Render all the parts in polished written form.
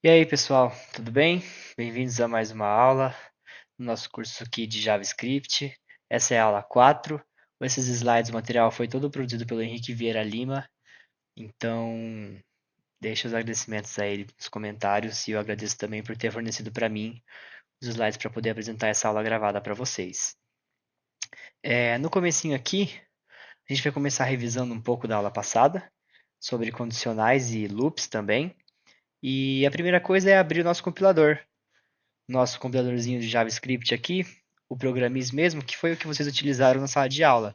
E aí, pessoal, tudo bem? Bem-vindos a mais uma aula no nosso curso aqui de JavaScript. Essa é a aula 4. Esses slides, o material foi todo produzido pelo Henrique Vieira Lima, então deixa os agradecimentos a ele nos comentários e eu agradeço também por ter fornecido para mim os slides para poder apresentar essa aula gravada para vocês. No comecinho aqui, a gente vai começar revisando um pouco da aula passada, sobre condicionais e loops também. E a primeira coisa é abrir o nosso compilador. Nosso compiladorzinho de JavaScript aqui, o Programis mesmo, que foi o que vocês utilizaram na sala de aula.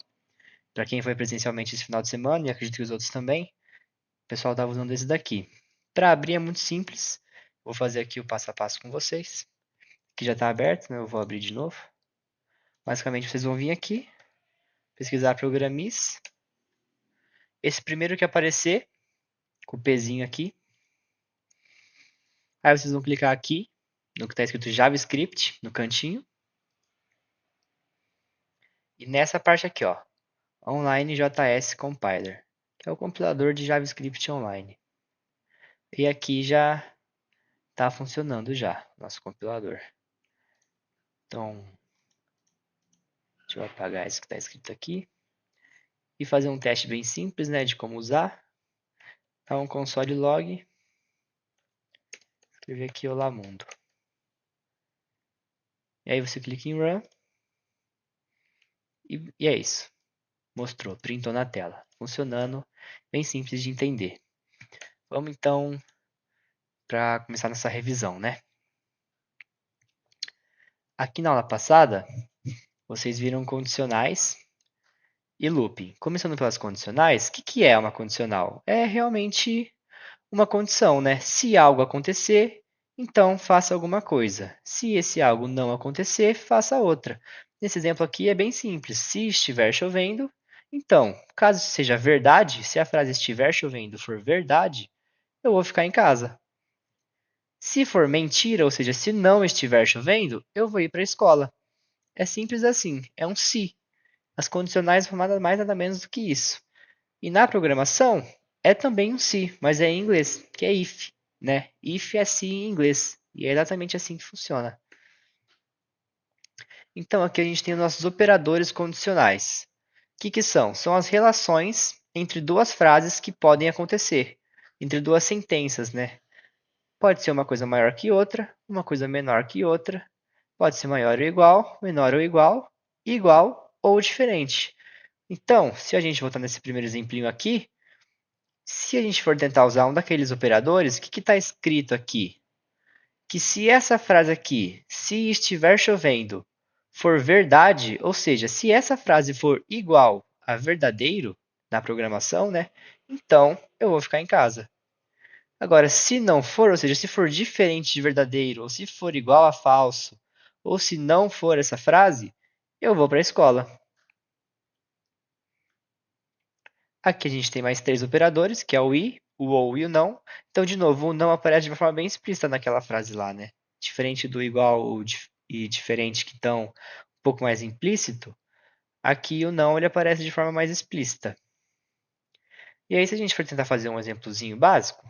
Para quem foi presencialmente esse final de semana, e acredito que os outros também, o pessoal estava usando esse daqui. Para abrir é muito simples. Vou fazer aqui o passo a passo com vocês, que já está aberto, né? Eu vou abrir de novo. Basicamente, vocês vão vir aqui, pesquisar Programis. Esse primeiro que aparecer, com o Pzinho aqui. Aí vocês vão clicar aqui, no que está escrito JavaScript, no cantinho. E nessa parte aqui, ó, Online JS Compiler, que é o compilador de JavaScript online. E aqui já está funcionando já, nosso compilador. Então, deixa eu apagar isso que está escrito aqui. E fazer um teste bem simples, né, de como usar. Dá um console log. Escrever aqui Olá Mundo. E aí você clica em Run. E é isso. Mostrou, printou na tela. Funcionando, bem simples de entender. Vamos então para começar nossa revisão, né? Aqui na aula passada, vocês viram condicionais e looping. Começando pelas condicionais, o que é uma condicional? É realmente uma condição, né? Se algo acontecer, então faça alguma coisa. Se esse algo não acontecer, faça outra. Nesse exemplo aqui é bem simples. Se estiver chovendo, então, caso seja verdade, se a frase estiver chovendo for verdade, eu vou ficar em casa. Se for mentira, ou seja, se não estiver chovendo, eu vou ir para a escola. É simples assim, é um se. As condicionais são nada mais nada menos do que isso. E na programação é também um se, mas é em inglês, que é if, né? If é se em inglês. E é exatamente assim que funciona. Então aqui a gente tem os nossos operadores condicionais. O que são? São as relações entre duas frases que podem acontecer, entre duas sentenças, né? Pode ser uma coisa maior que outra, uma coisa menor que outra, pode ser maior ou igual, menor ou igual ou diferente. Então, se a gente voltar nesse primeiro exemplinho aqui, se a gente for tentar usar um daqueles operadores, o que está escrito aqui? Que se essa frase aqui, se estiver chovendo, for verdade, ou seja, se essa frase for igual a verdadeiro na programação, né? Então eu vou ficar em casa. Agora, se não for, ou seja, se for diferente de verdadeiro, ou se for igual a falso, ou se não for essa frase, eu vou para a escola. Aqui a gente tem mais três operadores, que é o i, o ou e o não. Então, de novo, o não aparece de uma forma bem explícita naquela frase lá, né? Diferente do igual e diferente que estão um pouco mais implícito, aqui o não ele aparece de forma mais explícita. E aí, se a gente for tentar fazer um exemplozinho básico,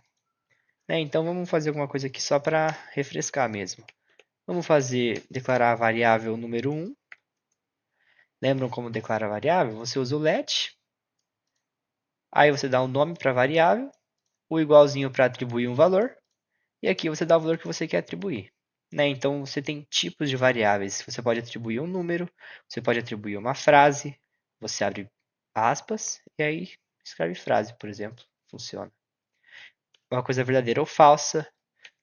né? Então vamos fazer alguma coisa aqui só para refrescar mesmo. Vamos declarar a variável número 1. Lembram como declara a variável? Você usa o let, aí você dá um nome para a variável, o igualzinho para atribuir um valor, e aqui você dá o valor que você quer atribuir. Né? Então você tem tipos de variáveis. Você pode atribuir um número, você pode atribuir uma frase, você abre aspas e aí escreve frase, por exemplo. Funciona. Uma coisa verdadeira ou falsa,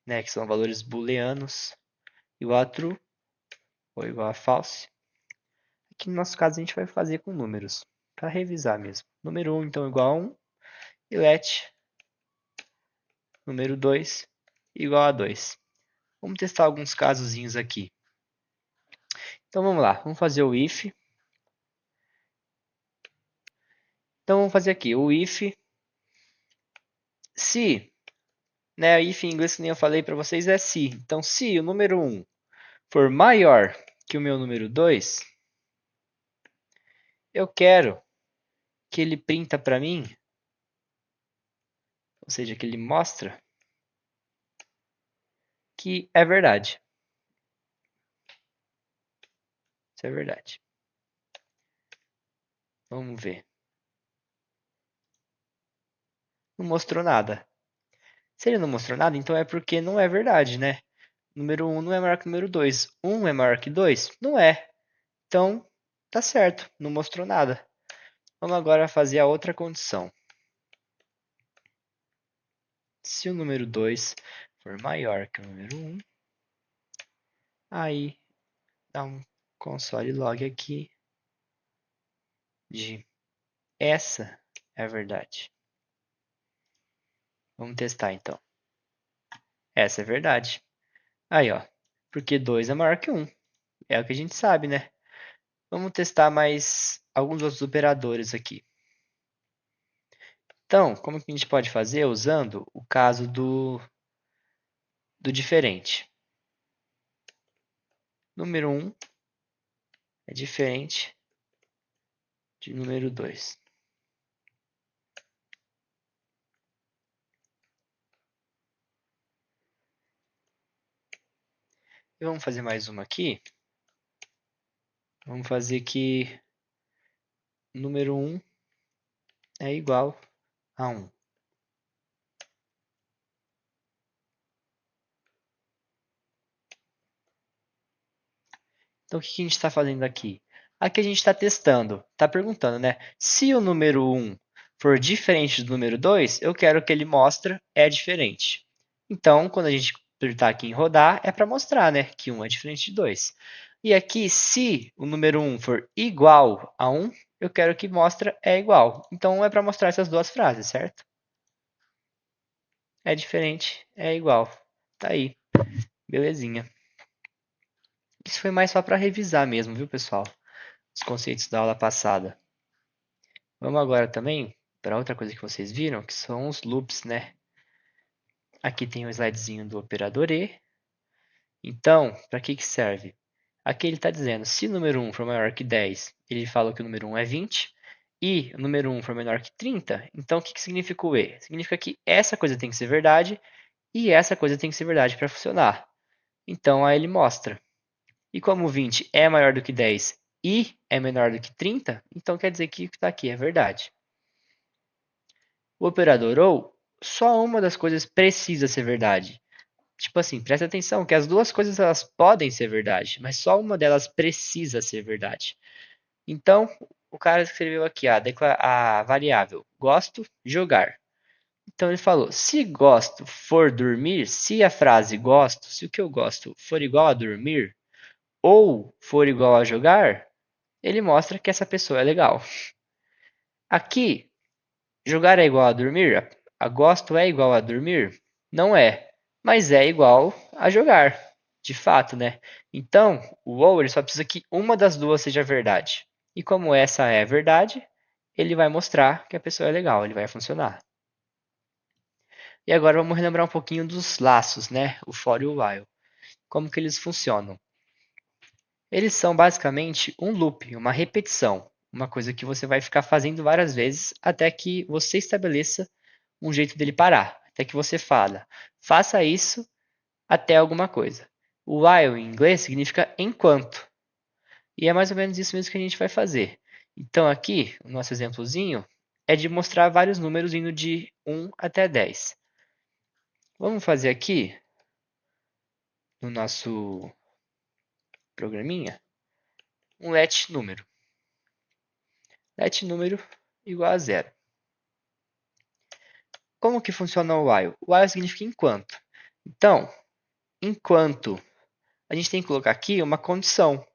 né? Que são valores booleanos, igual a true ou igual a false. Aqui no nosso caso a gente vai fazer com números, para revisar mesmo. Número 1 então igual a 1 e let número 2 igual a 2. Vamos testar alguns casozinhos aqui. Então vamos lá, vamos fazer o if. Então vamos fazer aqui o if se, né, if em inglês que nem eu falei para vocês é se. Então se o número 1 for maior que o meu número 2, eu quero que ele printa para mim, ou seja, que ele mostra que é verdade. Isso é verdade. Vamos ver. Não mostrou nada. Se ele não mostrou nada, então é porque não é verdade, né? Número 1 não é maior que o número 2. 1 é maior que 2? Não é. Então, tá certo, não mostrou nada. Vamos agora fazer a outra condição. Se o número 2 for maior que o número 1, aí dá um console log aqui de essa é a verdade. Vamos testar então. Essa é a verdade. Aí, ó. Porque 2 é maior que 1. É o que a gente sabe, né? Vamos testar mais alguns outros operadores aqui. Então, como que a gente pode fazer? Usando o caso do diferente. Número 1 é diferente de número 2. E vamos fazer mais uma aqui. Vamos fazer que número 1 é igual a 1. Então, o que a gente está fazendo aqui? Aqui a gente está testando, está perguntando, né? Se o número 1 for diferente do número 2, eu quero que ele mostre é diferente. Então, quando a gente apertar aqui em rodar, é para mostrar, né, que 1 é diferente de 2. E aqui, se o número 1 for igual a 1, eu quero que mostre é igual. Então, é para mostrar essas duas frases, certo? É diferente, é igual. Tá aí, belezinha. Isso foi mais só para revisar mesmo, viu, pessoal? Os conceitos da aula passada. Vamos agora também para outra coisa que vocês viram, que são os loops, né? Aqui tem um slidezinho do operador E. Então, para que serve? Aqui ele está dizendo, se o número 1 for maior que 10, ele falou que o número 1 é 20, e o número 1 for menor que 30, então o que significa o E? Significa que essa coisa tem que ser verdade, e essa coisa tem que ser verdade para funcionar. Então, aí ele mostra. E como 20 é maior do que 10 e é menor do que 30, então quer dizer que o que está aqui é verdade. O operador ou, só uma das coisas precisa ser verdade. Tipo assim, presta atenção que as duas coisas elas podem ser verdade, mas só uma delas precisa ser verdade. Então, o cara escreveu aqui a variável gosto jogar. Então ele falou, se gosto for dormir, se a frase gosto, se o que eu gosto for igual a dormir, ou for igual a jogar, ele mostra que essa pessoa é legal. Aqui, jogar é igual a dormir? A gosto é igual a dormir? Não é, mas é igual a jogar, de fato, né? Então, o ou ele só precisa que uma das duas seja verdade. E como essa é verdade, ele vai mostrar que a pessoa é legal, ele vai funcionar. E agora vamos relembrar um pouquinho dos laços, né? O for e o while. Como que eles funcionam? Eles são basicamente um loop, uma repetição, uma coisa que você vai ficar fazendo várias vezes até que você estabeleça um jeito dele parar, até que você fala, faça isso até alguma coisa. O while em inglês significa enquanto, e é mais ou menos isso mesmo que a gente vai fazer. Então aqui, o nosso exemplozinho é de mostrar vários números indo de 1 até 10. Vamos fazer aqui no nosso programinha um let número. Let número igual a zero. Como que funciona o while? O while significa enquanto. Então, enquanto, a gente tem que colocar aqui uma condição.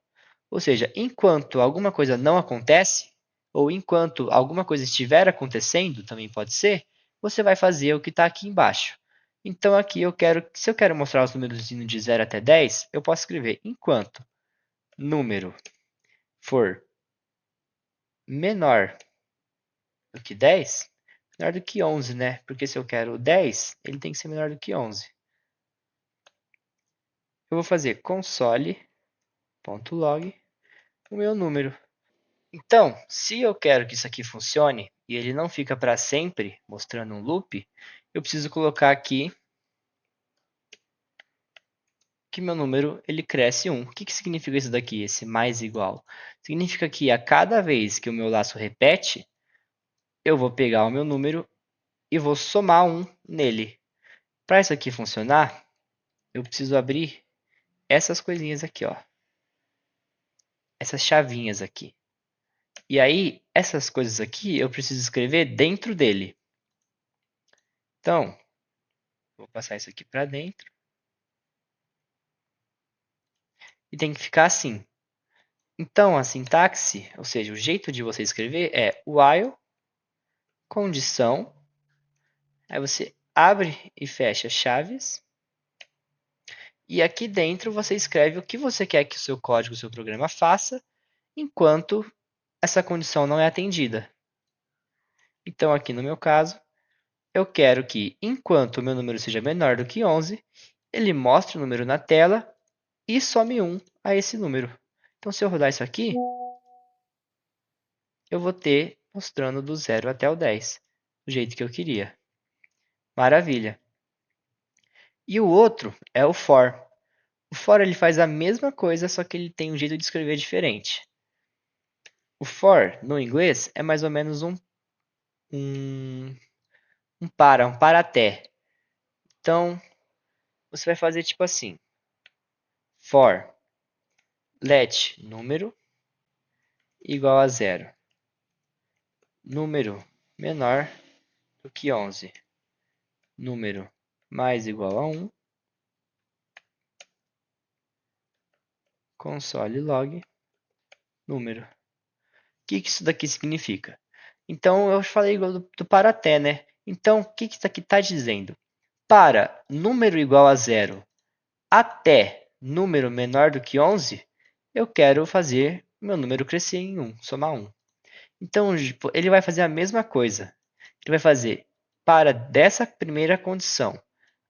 Ou seja, enquanto alguma coisa não acontece, ou enquanto alguma coisa estiver acontecendo, também pode ser, você vai fazer o que está aqui embaixo. Então aqui se eu quero mostrar os números indo de 0 até 10, eu posso escrever enquanto número for menor do que 10, menor do que 11, né? Porque se eu quero 10, ele tem que ser menor do que 11. Eu vou fazer console.log o meu número. Então, se eu quero que isso aqui funcione e ele não fica para sempre mostrando um loop, eu preciso colocar aqui que meu número ele cresce 1. O que significa isso daqui, esse mais igual? Significa que a cada vez que o meu laço repete, eu vou pegar o meu número e vou somar 1 nele. Para isso aqui funcionar, eu preciso abrir essas coisinhas aqui, ó. Essas chavinhas aqui. E aí, essas coisas aqui eu preciso escrever dentro dele. Então, vou passar isso aqui para dentro. E tem que ficar assim. Então, a sintaxe, ou seja, o jeito de você escrever é while, condição, aí você abre e fecha chaves, e aqui dentro você escreve o que você quer que o seu código, o seu programa faça, enquanto essa condição não é atendida. Então, aqui no meu caso, eu quero que, enquanto o meu número seja menor do que 11, ele mostre o número na tela e some 1 a esse número. Então, se eu rodar isso aqui, eu vou ter mostrando do 0 até o 10, do jeito que eu queria. Maravilha. E o outro é o for. O for ele faz a mesma coisa, só que ele tem um jeito de escrever diferente. O for, no inglês, é mais ou menos um para até. Então, você vai fazer tipo assim. For let número igual a 0. Número menor do que 11. Número mais igual a 1. Console log número. O que isso daqui significa? Então, eu falei do para até, né? Então, o que isso aqui está dizendo? Para número igual a 0 até número menor do que 11, eu quero fazer meu número crescer em 1, somar 1. Então, ele vai fazer a mesma coisa. Ele vai fazer para dessa primeira condição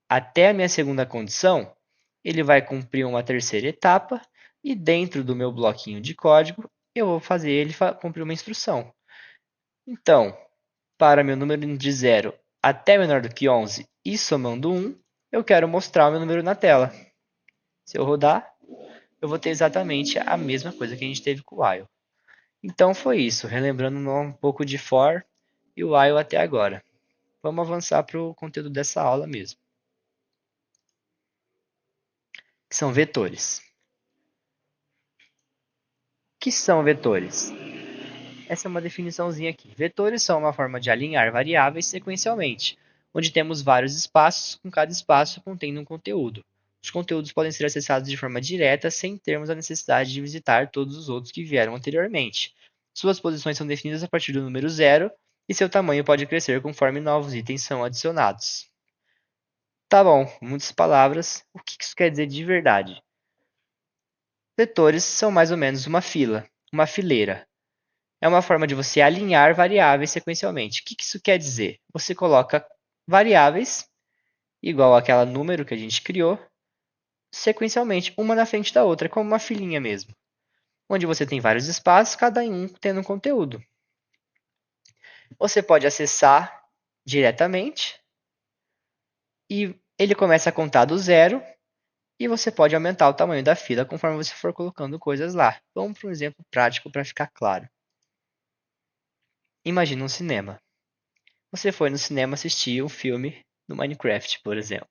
até a minha segunda condição, ele vai cumprir uma terceira etapa e dentro do meu bloquinho de código, eu vou fazer ele cumprir uma instrução. Então, para meu número de 0 até menor do que 11 e somando 1, eu quero mostrar o meu número na tela. Se eu rodar, eu vou ter exatamente a mesma coisa que a gente teve com o while. Então foi isso, relembrando um pouco de for e o while até agora. Vamos avançar para o conteúdo dessa aula mesmo, que são vetores. O que são vetores? Essa é uma definiçãozinha aqui. Vetores são uma forma de alinhar variáveis sequencialmente, onde temos vários espaços, com cada espaço contendo um conteúdo. Os conteúdos podem ser acessados de forma direta, sem termos a necessidade de visitar todos os outros que vieram anteriormente. Suas posições são definidas a partir do número 0 e seu tamanho pode crescer conforme novos itens são adicionados. Tá bom, muitas palavras. O que isso quer dizer de verdade? Vetores são mais ou menos uma fila, uma fileira. É uma forma de você alinhar variáveis sequencialmente. O que isso quer dizer? Você coloca variáveis, igual àquela número que a gente criou, sequencialmente, uma na frente da outra, como uma filinha mesmo. Onde você tem vários espaços, cada um tendo um conteúdo. Você pode acessar diretamente e ele começa a contar do 0 e você pode aumentar o tamanho da fila conforme você for colocando coisas lá. Vamos para um exemplo prático para ficar claro. Imagina um cinema. Você foi no cinema assistir um filme do Minecraft, por exemplo.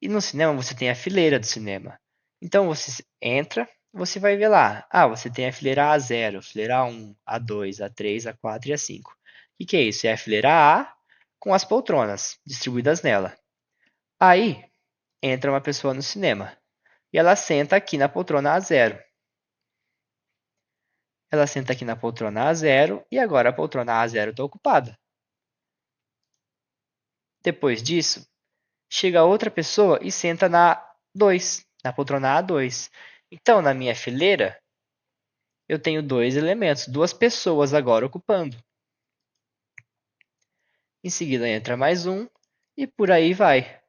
E no cinema você tem a fileira do cinema. Então você entra, você vai ver lá. Ah, você tem a fileira A0, a fileira A1, A2, A3, A4 e A5. O que é isso? É a fileira A com as poltronas distribuídas nela. Aí entra uma pessoa no cinema e ela senta aqui na poltrona A0. Ela senta aqui na poltrona A0 e agora a poltrona A0 está ocupada. Depois disso, chega outra pessoa e senta na 2, na poltrona A2. Então, na minha fileira, eu tenho dois elementos, duas pessoas agora ocupando. Em seguida entra mais um e por aí vai.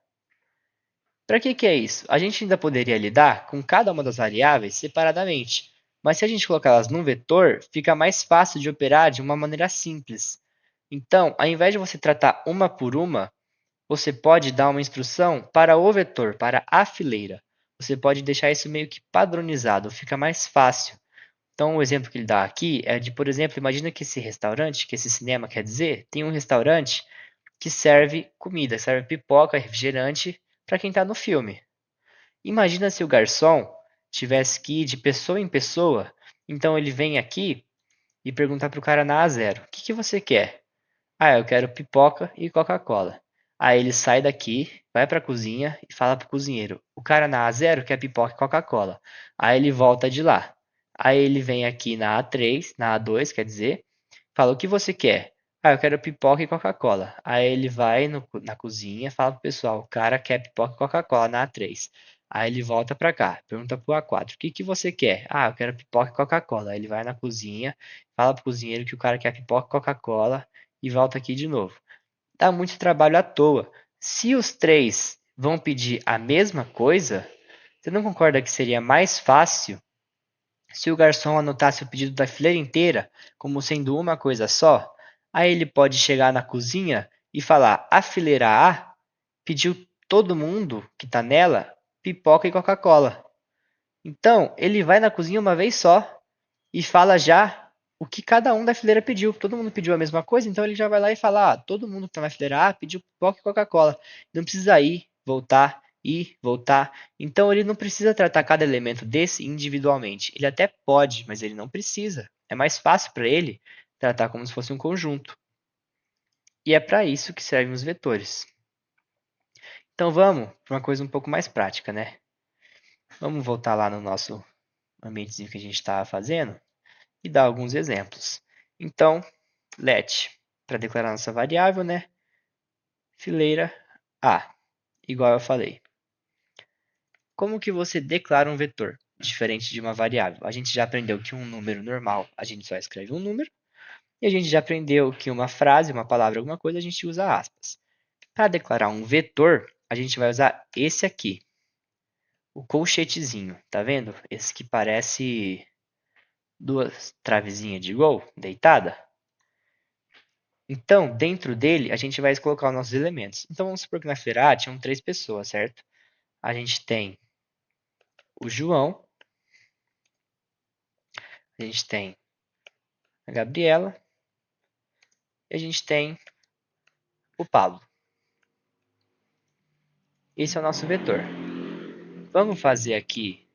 Para que é isso? A gente ainda poderia lidar com cada uma das variáveis separadamente, mas se a gente colocá-las num vetor, fica mais fácil de operar de uma maneira simples. Então, ao invés de você tratar uma por uma, você pode dar uma instrução para o vetor, para a fileira. você pode deixar isso meio que padronizado, fica mais fácil. Então, o exemplo que ele dá aqui é de, por exemplo, imagina que esse restaurante, que esse cinema quer dizer, tem um restaurante que serve comida, serve pipoca, refrigerante para quem está no filme. Imagina se o garçom tivesse que ir de pessoa em pessoa, então ele vem aqui e perguntar para o cara na A0, o que você quer? Ah, eu quero pipoca e Coca-Cola. Aí ele sai daqui, vai para a cozinha e fala pro cozinheiro: o cara na A0 quer pipoca e Coca-Cola. Aí ele volta de lá. Aí ele vem aqui na A3, na A2, quer dizer, fala: o que você quer? Ah, eu quero pipoca e Coca-Cola. Aí ele vai na cozinha, fala pro pessoal: o cara quer pipoca e Coca-Cola na A3. Aí ele volta para cá, pergunta pro A4: o que você quer? Ah, eu quero pipoca e Coca-Cola. Aí ele vai na cozinha, fala pro cozinheiro que o cara quer pipoca e Coca-Cola e volta aqui de novo. Dá muito trabalho à toa. Se os três vão pedir a mesma coisa, você não concorda que seria mais fácil se o garçom anotasse o pedido da fileira inteira como sendo uma coisa só? Aí ele pode chegar na cozinha e falar: a fileira A pediu todo mundo que está nela pipoca e Coca-Cola. Então, ele vai na cozinha uma vez só e fala já o que cada um da fileira pediu. Todo mundo pediu a mesma coisa, então ele já vai lá e fala: ah, todo mundo que está na fileira A pediu pipoca e Coca-Cola. Não precisa ir, voltar. Então ele não precisa tratar cada elemento desse individualmente. Ele até pode, mas ele não precisa. É mais fácil para ele tratar como se fosse um conjunto. E é para isso que servem os vetores. Então vamos para uma coisa um pouco mais prática, né? Vamos voltar lá no nosso ambientezinho que a gente estava fazendo e dar alguns exemplos. Então, let, para declarar nossa variável, né? Fileira A, igual eu falei. Como que você declara um vetor, diferente de uma variável? A gente já aprendeu que um número normal, a gente só escreve um número, e a gente já aprendeu que uma frase, uma palavra, alguma coisa, a gente usa aspas. Para declarar um vetor, a gente vai usar esse aqui, o colchetezinho, tá vendo? Esse que parece duas travezinhas de gol deitada. Então, dentro dele, a gente vai colocar os nossos elementos. Então, vamos supor que na fileira A tinham três pessoas, certo? A gente tem o João, a gente tem a Gabriela e a gente tem o Pablo. Esse é o nosso vetor. Vamos fazer aqui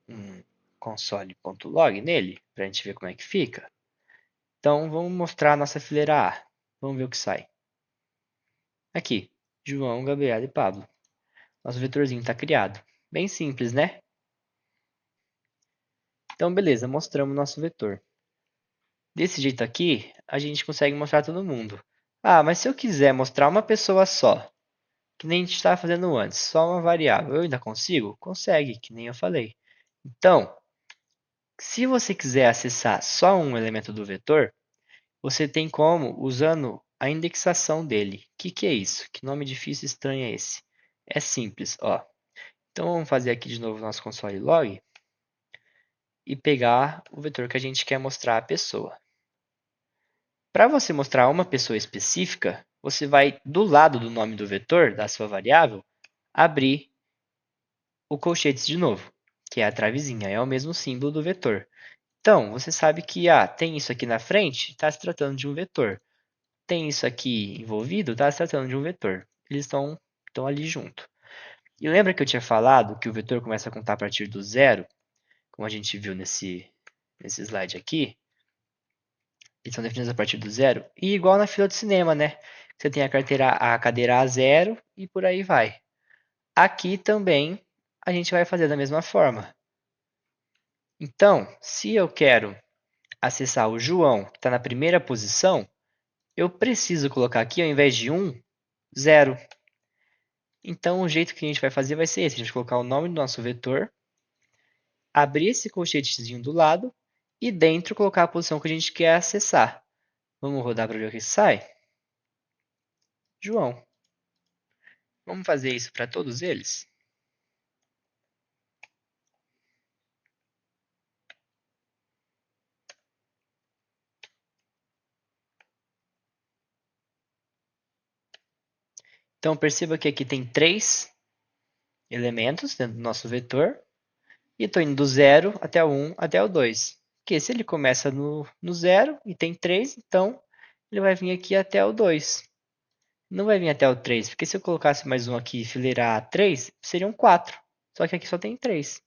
um console.log nele, para a gente ver como é que fica. Então, vamos mostrar a nossa fileira A. Vamos ver o que sai. Aqui, João, Gabriela e Pablo. Nosso vetorzinho está criado. Bem simples, né? Então, beleza, mostramos nosso vetor. Desse jeito aqui, a gente consegue mostrar todo mundo. Ah, mas se eu quiser mostrar uma pessoa só, que nem a gente estava fazendo antes, só uma variável, eu ainda consigo? Consegue, que nem eu falei. Então, se você quiser acessar só um elemento do vetor, você tem como usando a indexação dele. O que é isso? Que nome difícil e estranho é esse? É simples, ó. Então vamos fazer aqui de novo o nosso console log e pegar o vetor que a gente quer mostrar a pessoa. Para você mostrar uma pessoa específica, você vai do lado do nome do vetor, da sua variável, abrir o colchetes de novo, que é a travezinha, é o mesmo símbolo do vetor. Então, você sabe que tem isso aqui na frente, está se tratando de um vetor. Tem isso aqui envolvido, está se tratando de um vetor. Eles estão ali junto. E lembra que eu tinha falado que o vetor começa a contar a partir do zero, como a gente viu nesse slide aqui? Eles são definidos a partir do zero. E igual na fila do cinema, né? Você tem a cadeira A0 e por aí vai. Aqui também a gente vai fazer da mesma forma. Então, se eu quero acessar o João, que está na primeira posição, eu preciso colocar aqui, ao invés de 1, 0. Então, o jeito que a gente vai fazer vai ser esse. A gente vai colocar o nome do nosso vetor, abrir esse colchetezinho do lado e dentro colocar a posição que a gente quer acessar. Vamos rodar para ver o que sai? João. Vamos fazer isso para todos eles? Então, perceba que aqui tem 3 elementos dentro do nosso vetor. E estou indo do 0 até o 1 até o 2. Porque se ele começa no 0 e tem 3, então ele vai vir aqui até o 2. Não vai vir até o 3, porque se eu colocasse mais um aqui e fileirar 3, seriam 4. Só que aqui só tem 3.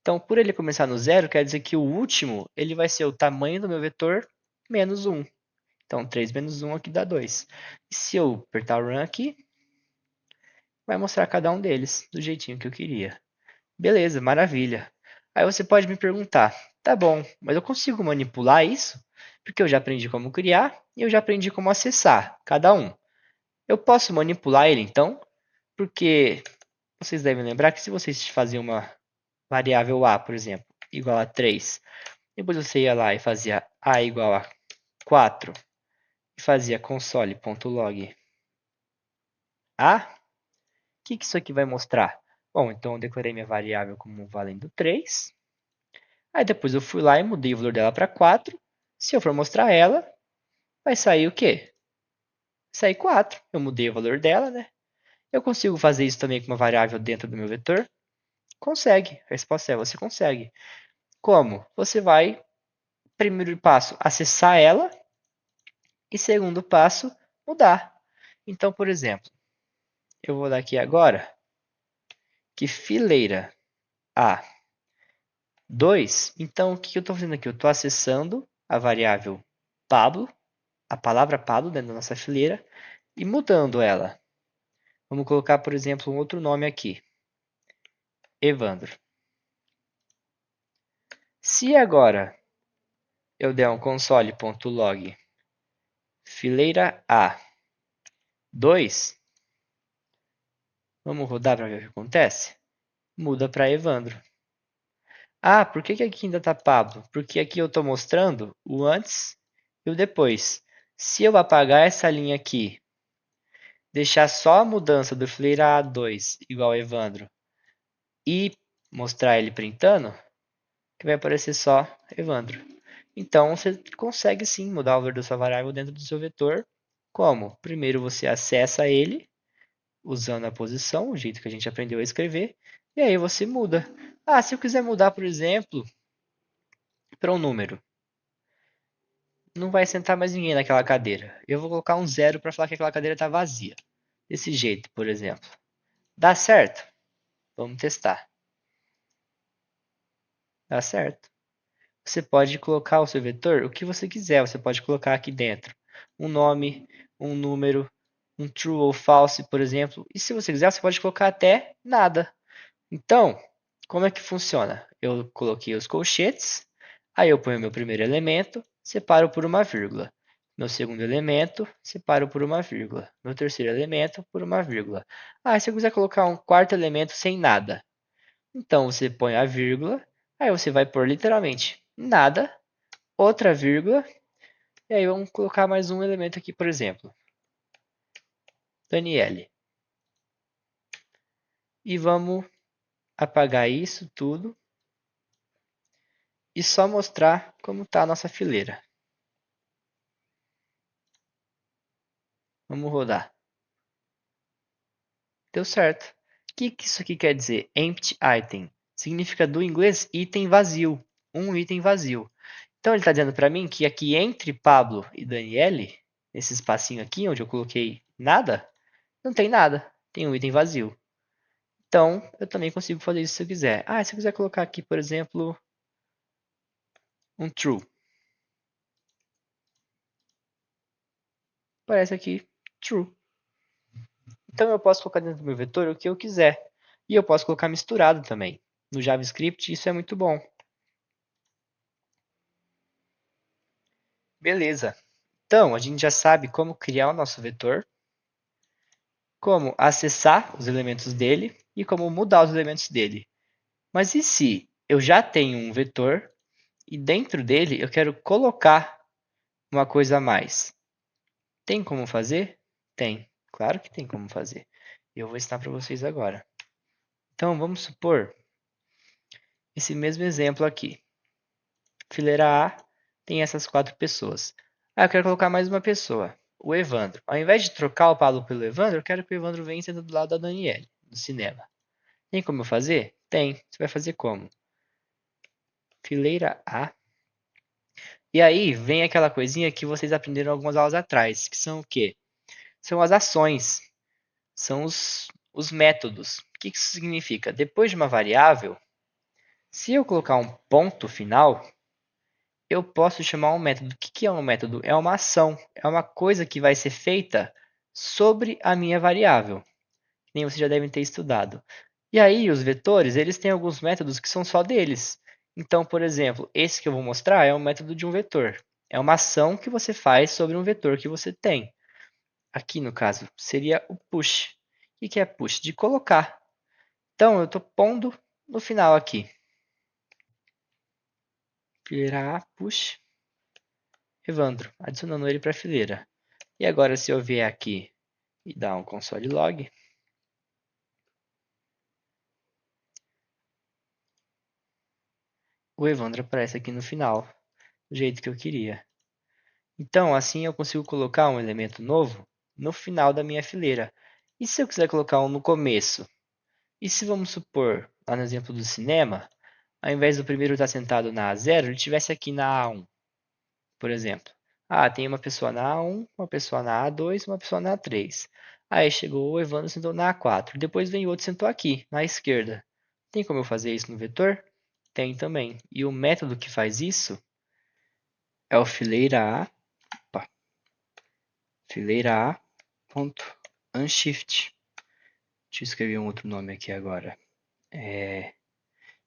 Então, por ele começar no 0, quer dizer que o último ele vai ser o tamanho do meu vetor menos 1. Então, 3 menos 1 aqui dá 2. E se eu apertar o Run aqui, vai mostrar cada um deles do jeitinho que eu queria. Beleza, maravilha. Aí você pode me perguntar, tá bom, mas eu consigo manipular isso? Porque eu já aprendi como criar e eu já aprendi como acessar cada um. Eu posso manipular ele então? Porque vocês devem lembrar que se vocês faziam uma variável a, por exemplo, igual a 3, depois você ia lá e fazia a igual a 4 e fazia console.log a, o que isso aqui vai mostrar? Bom, então eu declarei minha variável como valendo 3. Aí depois eu fui lá e mudei o valor dela para 4. Se eu for mostrar ela, vai sair o quê? Vai sair 4. Eu mudei o valor dela, né? Eu consigo fazer isso também com uma variável dentro do meu vetor? Consegue. A resposta é você consegue. Como? Você vai, primeiro passo, acessar ela e segundo passo, mudar. Então, por exemplo, eu vou dar aqui agora que fileira A2. Então, o que eu estou fazendo aqui? Eu estou acessando a variável Pablo, a palavra Pablo dentro da nossa fileira e mudando ela. Vamos colocar, por exemplo, um outro nome aqui. Evandro. Se agora eu der um console.log fileira A2, vamos rodar para ver o que acontece? Muda para Evandro. Ah, por que aqui ainda está Pablo? Porque aqui eu estou mostrando o antes e o depois. Se eu apagar essa linha aqui, deixar só a mudança do fileira A2 igual a Evandro e mostrar ele printando, que vai aparecer só Evandro. Então, você consegue sim mudar o valor da sua variável dentro do seu vetor. Como? Primeiro você acessa ele, usando a posição, o jeito que a gente aprendeu a escrever, e aí você muda. Ah, se eu quiser mudar, por exemplo, para um número, não vai sentar mais ninguém naquela cadeira. Eu vou colocar um zero para falar que aquela cadeira está vazia. Desse jeito, por exemplo. Dá certo? Vamos testar. Dá certo. Você pode colocar o seu vetor o que você quiser. Você pode colocar aqui dentro um nome, um número, um true ou false, por exemplo. E se você quiser, você pode colocar até nada. Então, como é que funciona? Eu coloquei os colchetes, aí eu ponho meu primeiro elemento, separo por uma vírgula. Meu segundo elemento, separo por uma vírgula. Meu terceiro elemento, por uma vírgula. Ah, se eu quiser colocar um quarto elemento sem nada, então você põe a vírgula, aí você vai pôr literalmente nada, outra vírgula, e aí vamos colocar mais um elemento aqui, por exemplo, Daniele. E vamos apagar isso tudo e só mostrar como está a nossa fileira. Vamos rodar. Deu certo. O que isso aqui quer dizer? Empty item. Significa do inglês item vazio. Um item vazio. Então ele está dizendo para mim que aqui entre Pablo e Daniele, nesse espacinho aqui onde eu coloquei nada, não tem nada. Tem um item vazio. Então eu também consigo fazer isso se eu quiser. Ah, se eu quiser colocar aqui, por exemplo, um true. Aparece aqui true. Então eu posso colocar dentro do meu vetor o que eu quiser. E eu posso colocar misturado também. No JavaScript isso é muito bom. Beleza. Então, a gente já sabe como criar o nosso vetor, como acessar os elementos dele e como mudar os elementos dele. Mas e se eu já tenho um vetor e dentro dele eu quero colocar uma coisa a mais? Tem como fazer? Tem. Claro que tem como fazer. Eu vou ensinar para vocês agora. Então, vamos supor esse mesmo exemplo aqui. Fileira A tem essas 4 pessoas. Ah, eu quero colocar mais uma pessoa, o Evandro. Ao invés de trocar o Paulo pelo Evandro, eu quero que o Evandro venha sendo do lado da Daniele, do cinema. Tem como eu fazer? Tem. Você vai fazer como? Fileira A. E aí vem aquela coisinha que vocês aprenderam algumas aulas atrás, que são o quê? São as ações, são os métodos. O que isso significa? Depois de uma variável, se eu colocar um ponto final, eu posso chamar um método. O que é um método? É uma ação, é uma coisa que vai ser feita sobre a minha variável, que nem vocês já devem ter estudado. E aí, os vetores, eles têm alguns métodos que são só deles. Então, por exemplo, esse que eu vou mostrar é um método de um vetor. É uma ação que você faz sobre um vetor que você tem. Aqui, no caso, seria o push. O que é push? De colocar. Então, eu estou pondo no final aqui. Fileira A, push, Evandro, adicionando ele para a fileira. E agora, se eu vier aqui e dar um console log, o Evandro aparece aqui no final, do jeito que eu queria. Então, assim eu consigo colocar um elemento novo no final da minha fileira. E se eu quiser colocar um no começo? E se vamos supor, lá no exemplo do cinema, ao invés do primeiro estar sentado na A0, ele estivesse aqui na A1, por exemplo. Ah, tem uma pessoa na A1, uma pessoa na A2, uma pessoa na A3. Aí chegou o Evandro sentou na A4. Depois vem outro sentou aqui, na esquerda. Tem como eu fazer isso no vetor? Tem também. E o método que faz isso é o fileira A, opa, fileira A ponto unshift. Deixa eu escrever um outro nome aqui agora.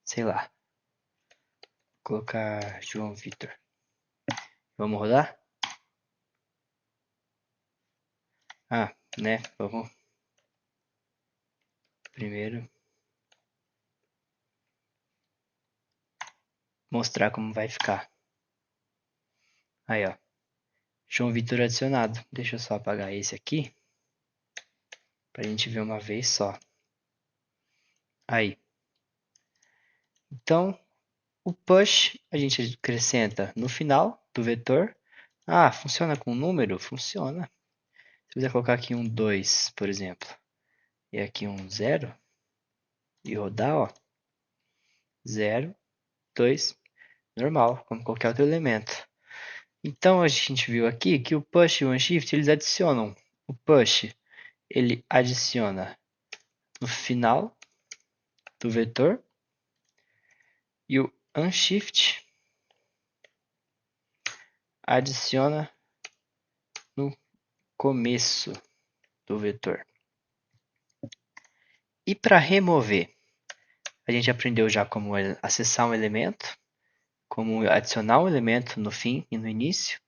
Sei lá, vou colocar João Vitor. Vamos rodar? Ah, né? Vamos primeiro mostrar como vai ficar. Aí, ó. João Vitor adicionado. Deixa eu só apagar esse aqui pra gente ver uma vez só. Aí. Então, o push a gente acrescenta no final do vetor. Ah, funciona com número? Funciona. Se quiser colocar aqui um 2, por exemplo, e aqui um 0, e rodar, ó, 0, 2, normal, como qualquer outro elemento. Então a gente viu aqui que o push e o unshift eles adicionam. O push ele adiciona no final do vetor e o unshift adiciona no começo do vetor. E para remover, a gente aprendeu já como acessar um elemento, como adicionar um elemento no fim e no início.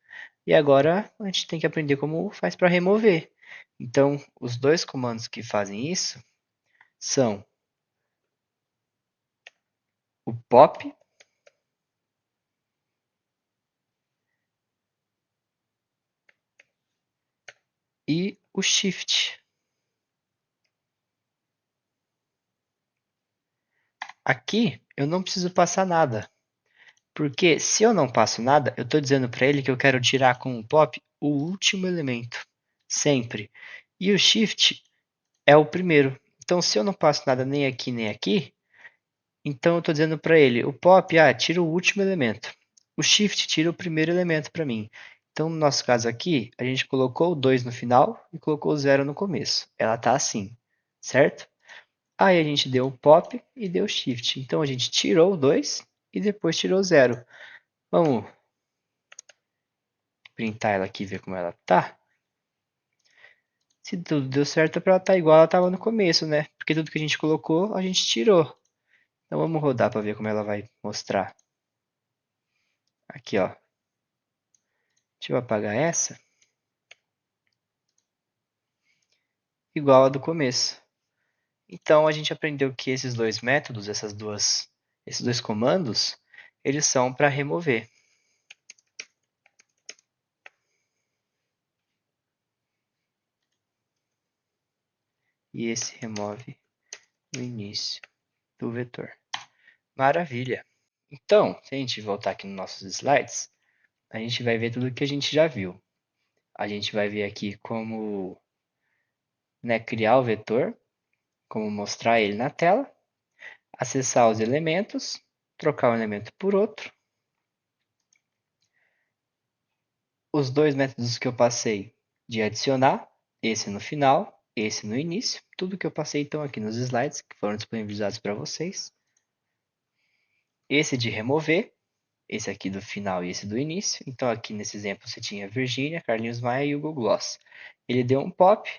E agora a gente tem que aprender como faz para remover. Então, os dois comandos que fazem isso são o pop e o shift. Aqui eu não preciso passar nada, porque se eu não passo nada, eu estou dizendo para ele que eu quero tirar com o pop o último elemento, sempre. E o shift é o primeiro. Então, se eu não passo nada nem aqui nem aqui, então eu estou dizendo para ele, o pop, tira o último elemento. O shift tira o primeiro elemento para mim. Então, no nosso caso aqui, a gente colocou o 2 no final e colocou o 0 no começo. Ela está assim, certo? Aí a gente deu o pop e deu o shift. Então, a gente tirou o 2 e depois tirou o 0. Vamos printar ela aqui e ver como ela tá. Se tudo deu certo, é para ela estar igual ela estava no começo, né? Porque tudo que a gente colocou, a gente tirou. Então vamos rodar para ver como ela vai mostrar. Aqui, ó. Deixa eu apagar essa. Igual a do começo. Então a gente aprendeu que esses dois métodos, esses dois comandos, eles são para remover. E esse remove no início do vetor. Maravilha! Então, se a gente voltar aqui nos nossos slides, a gente vai ver tudo que a gente já viu. A gente vai ver aqui como, né, criar o vetor, como mostrar ele na tela. acessar os elementos, trocar um elemento por outro. Os dois métodos que eu passei de adicionar, esse no final, esse no início. Tudo que eu passei estão aqui nos slides que foram disponibilizados para vocês. Esse de remover, esse aqui do final e esse do início. Então aqui nesse exemplo você tinha Virginia, Carlinhos Maia e Hugo Gloss. Ele deu um pop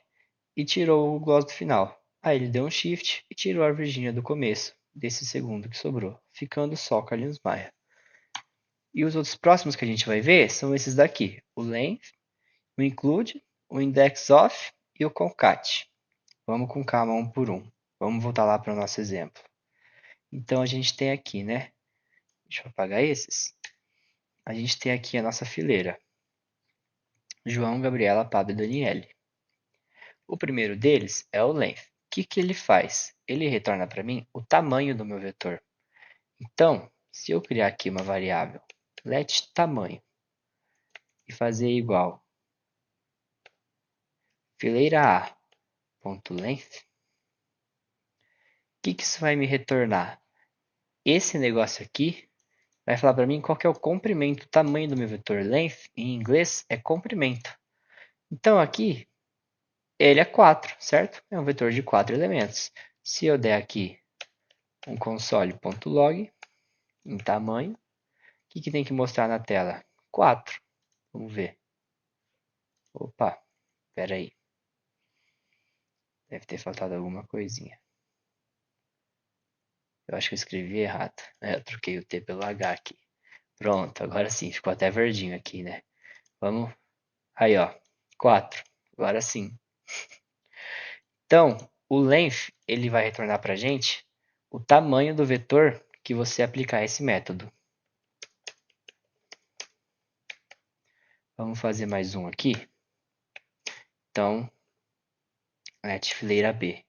e tirou o Gloss do final. Aí ele deu um shift e tirou a Virginia do começo, desse segundo que sobrou, ficando só o Carlinhos Maia. E os outros próximos que a gente vai ver são esses daqui, o length, o include, o index of e o concat. Vamos com calma um por um. Vamos voltar lá para o nosso exemplo. Então a gente tem aqui, né? Deixa eu apagar esses. A gente tem aqui a nossa fileira. João, Gabriela, Pablo e Daniele. O primeiro deles é o length. O que ele faz? Ele retorna para mim o tamanho do meu vetor. Então, se eu criar aqui uma variável let tamanho e fazer igual fileira a.length, o que isso vai me retornar? Esse negócio aqui vai falar para mim qual que é o comprimento, o tamanho do meu vetor. Length, em inglês, é comprimento. Então, aqui, ele é 4, certo? É um vetor de 4 elementos. Se eu der aqui um console.log em tamanho, o que tem que mostrar na tela? 4. Vamos ver. Opa, espera aí. Deve ter faltado alguma coisinha. Eu acho que eu escrevi errado. Eu troquei o T pelo H aqui. Pronto, agora sim, ficou até verdinho aqui, né? Vamos. Aí, ó. 4. Agora sim. Então, o length, ele vai retornar para a gente o tamanho do vetor que você aplicar esse método. Vamos fazer mais um aqui. Então, let fileira B.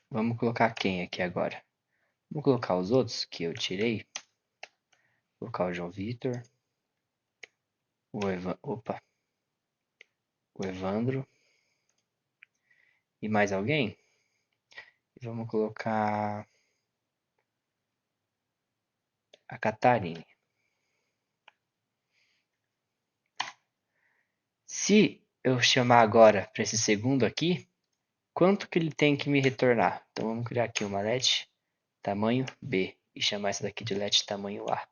Vamos colocar quem aqui agora? Vamos colocar os outros que eu tirei. Vou colocar o João Vitor. O Evandro. E mais alguém? E vamos colocar a Catarine. Se eu chamar agora para esse segundo aqui, quanto que ele tem que me retornar? Então vamos criar aqui uma let tamanho B e chamar essa daqui de let tamanho A.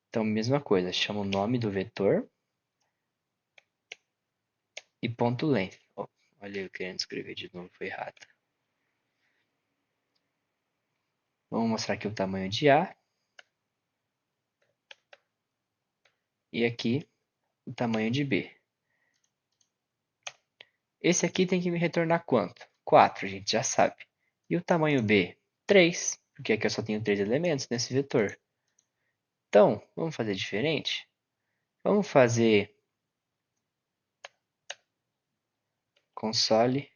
Então, mesma coisa, chama o nome do vetor e ponto length. Oh, olha eu querendo escrever de novo, foi errado. Vamos mostrar aqui o tamanho de A. E aqui o tamanho de B. Esse aqui tem que me retornar quanto? 4, a gente já sabe. E o tamanho B? 3, porque aqui eu só tenho 3 elementos nesse vetor. Então, vamos fazer diferente? Vamos fazer console.log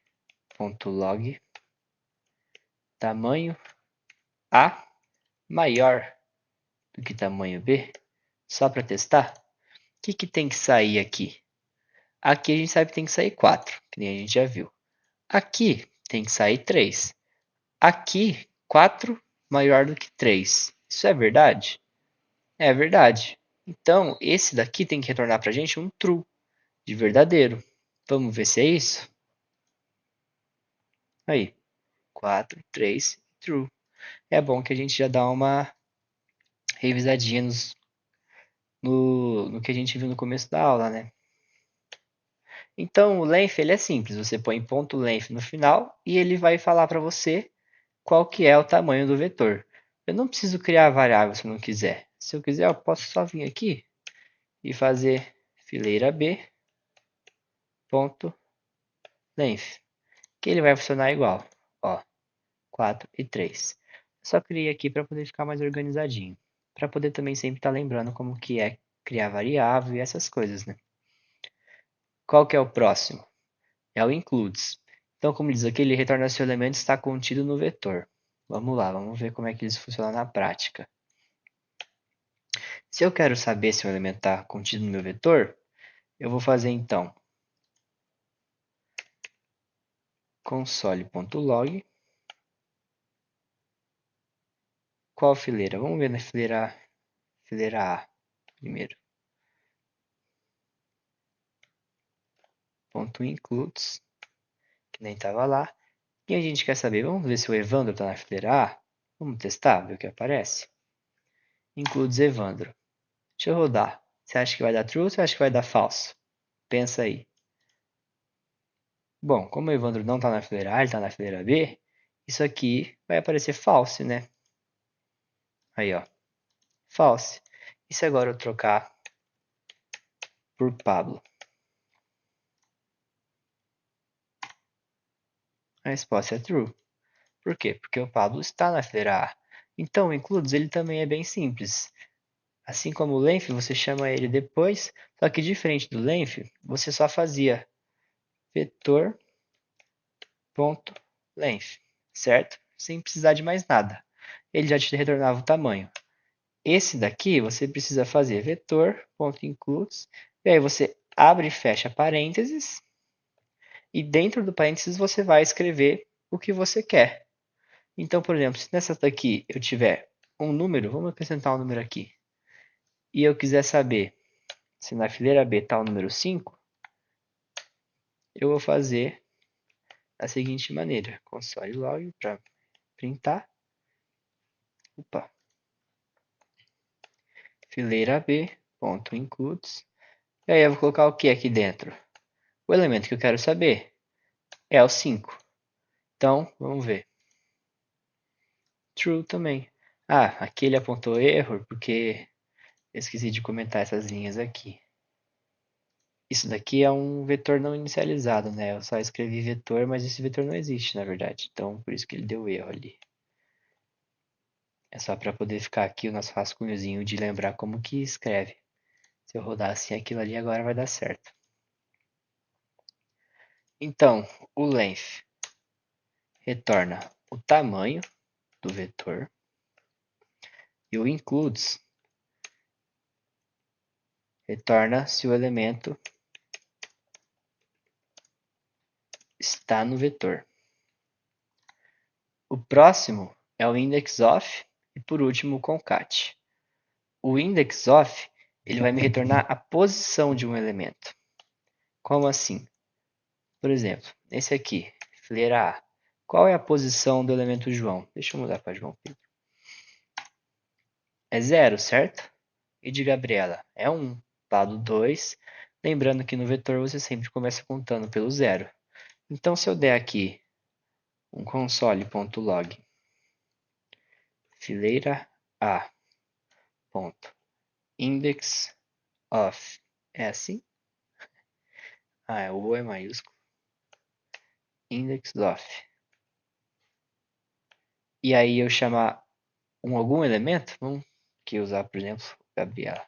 tamanho A maior do que tamanho B, só para testar. O que tem que sair aqui? Aqui a gente sabe que tem que sair 4, que nem a gente já viu. Aqui tem que sair 3. Aqui, 4 maior do que 3. Isso é verdade? É verdade. Então, esse daqui tem que retornar para a gente um true, de verdadeiro. Vamos ver se é isso? Aí, 4, 3, true. É bom que a gente já dá uma revisadinha no que a gente viu no começo da aula, né? Então, o length ele é simples. Você põe ponto .length no final e ele vai falar para você qual que é o tamanho do vetor. Eu não preciso criar a variável se eu não quiser. Se eu quiser, eu posso só vir aqui e fazer fileira B ponto length, que ele vai funcionar igual, ó, 4 e 3. Só criei aqui para poder ficar mais organizadinho, para poder também sempre estar lembrando como que é criar variável e essas coisas, né? Qual que é o próximo? É o includes. Então, como diz aqui, ele retorna se o elemento está contido no vetor. Vamos lá, vamos ver como é que isso funciona na prática. Se eu quero saber se o elemento está contido no meu vetor, eu vou fazer então console.log Qual fileira? Vamos ver na fileira A primeiro. Ponto includes, que nem estava lá. E a gente quer saber, vamos ver se o Evandro está na fileira A? Vamos testar, ver o que aparece. Includes Evandro. Deixa eu rodar. Você acha que vai dar true ou você acha que vai dar falso? Pensa aí. Bom, como o Evandro não está na fileira A, ele está na fileira B, isso aqui vai aparecer false, né? Aí, ó. False. E se agora eu trocar por Pablo? A resposta é true. Por quê? Porque o Pablo está na fileira A. Então, o includes ele também é bem simples. Assim como o length, você chama ele depois, só que diferente do length, você só fazia vetor.length, certo? Sem precisar de mais nada. Ele já te retornava o tamanho. Esse daqui você precisa fazer vetor.includes, e aí você abre e fecha parênteses, e dentro do parênteses você vai escrever o que você quer. Então, por exemplo, se nessa daqui eu tiver um número, vamos acrescentar um número aqui, e eu quiser saber se na fileira B está o número 5, eu vou fazer da seguinte maneira, console log para printar, opa, fileira B, ponto includes, e aí eu vou colocar o que aqui dentro? O elemento que eu quero saber é o 5. Então, vamos ver. True também. Ah, aqui ele apontou erro porque eu esqueci de comentar essas linhas aqui. Isso daqui é um vetor não inicializado, né? Eu só escrevi vetor, mas esse vetor não existe, na verdade. Então, por isso que ele deu erro ali. É só para poder ficar aqui o nosso rascunhozinho de lembrar como que escreve. Se eu rodar assim, aquilo ali agora vai dar certo. Então, o length retorna o tamanho do vetor. E o includes retorna se o elemento está no vetor. O próximo é o index of e por último o concat. O index of ele vai me retornar a posição de um elemento. Como assim? Por exemplo, esse aqui, fileira A. Qual é a posição do elemento João? Deixa eu mudar para João Pedro. É 0, certo? E de Gabriela? É 1. Lado 2. Lembrando que no vetor você sempre começa contando pelo zero. Então, se eu der aqui um console.log fileira A ponto index of é assim? Ah, o O é maiúsculo. Index of. E aí eu chamar algum elemento, vamos aqui usar, por exemplo, Gabriela.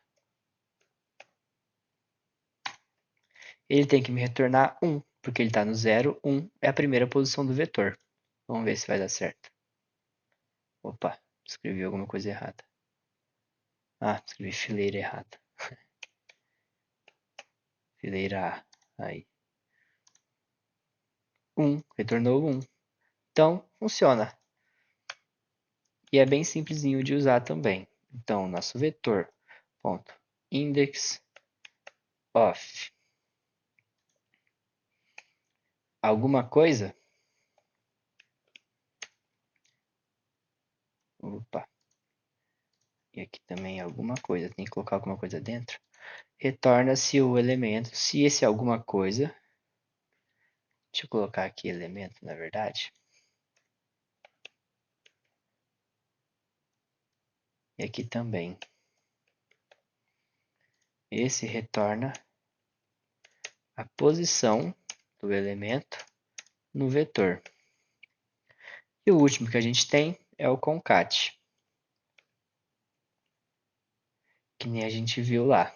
Ele tem que me retornar 1, porque ele está no 0, 1 é a primeira posição do vetor. Vamos ver se vai dar certo. Opa, escrevi alguma coisa errada. Ah, escrevi fileira errada. Fileira A. Aí. 1, retornou 1. Então, funciona. E é bem simplesinho de usar também. Então, nosso vetor, ponto, index of alguma coisa. Opa. E aqui também alguma coisa. Tem que colocar alguma coisa dentro. Retorna-se o elemento. Se esse é alguma coisa. Deixa eu colocar aqui elemento, na verdade. E aqui também. Esse retorna a posição do elemento no vetor. E o último que a gente tem é o concat, que nem a gente viu lá.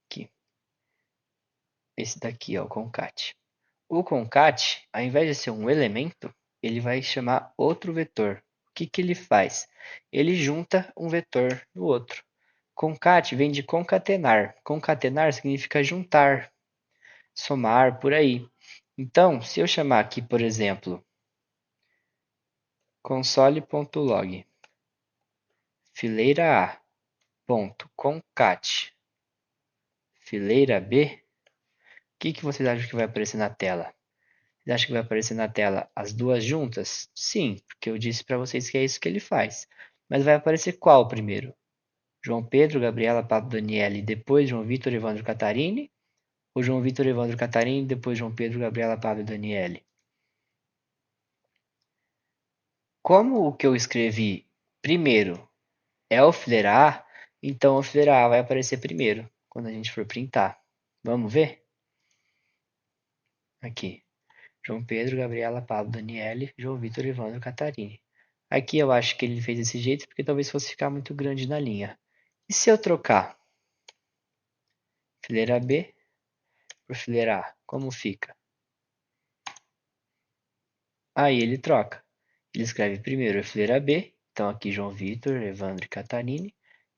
Aqui. Esse daqui é o concat. O concat, ao invés de ser um elemento, ele vai chamar outro vetor. O que, que ele faz? Ele junta um vetor no outro. Concat vem de concatenar. Concatenar significa juntar, somar, por aí. Então, se eu chamar aqui, por exemplo, console.log fileira A, ponto, concat, fileira B, o que vocês acham que vai aparecer na tela? Vocês acham que vai aparecer na tela as duas juntas? Sim, porque eu disse para vocês que é isso que ele faz. Mas vai aparecer qual primeiro? João Pedro, Gabriela, Pablo, Daniele, depois João Vitor, Evandro, Catarini? Ou João Vitor, Evandro, Catarini, depois João Pedro, Gabriela, Pablo e Daniele? Como o que eu escrevi primeiro é o fileira A, então a fileira A vai aparecer primeiro, quando a gente for printar. Vamos ver? Aqui. João Pedro, Gabriela, Pablo, Daniele, João Vitor, Evandro, Catarini. Aqui eu acho que ele fez desse jeito porque talvez fosse ficar muito grande na linha. E se eu trocar fileira B por fileira A, como fica? Aí ele troca. Ele escreve primeiro a fileira B, então aqui João Vitor, Evandro e Catarini,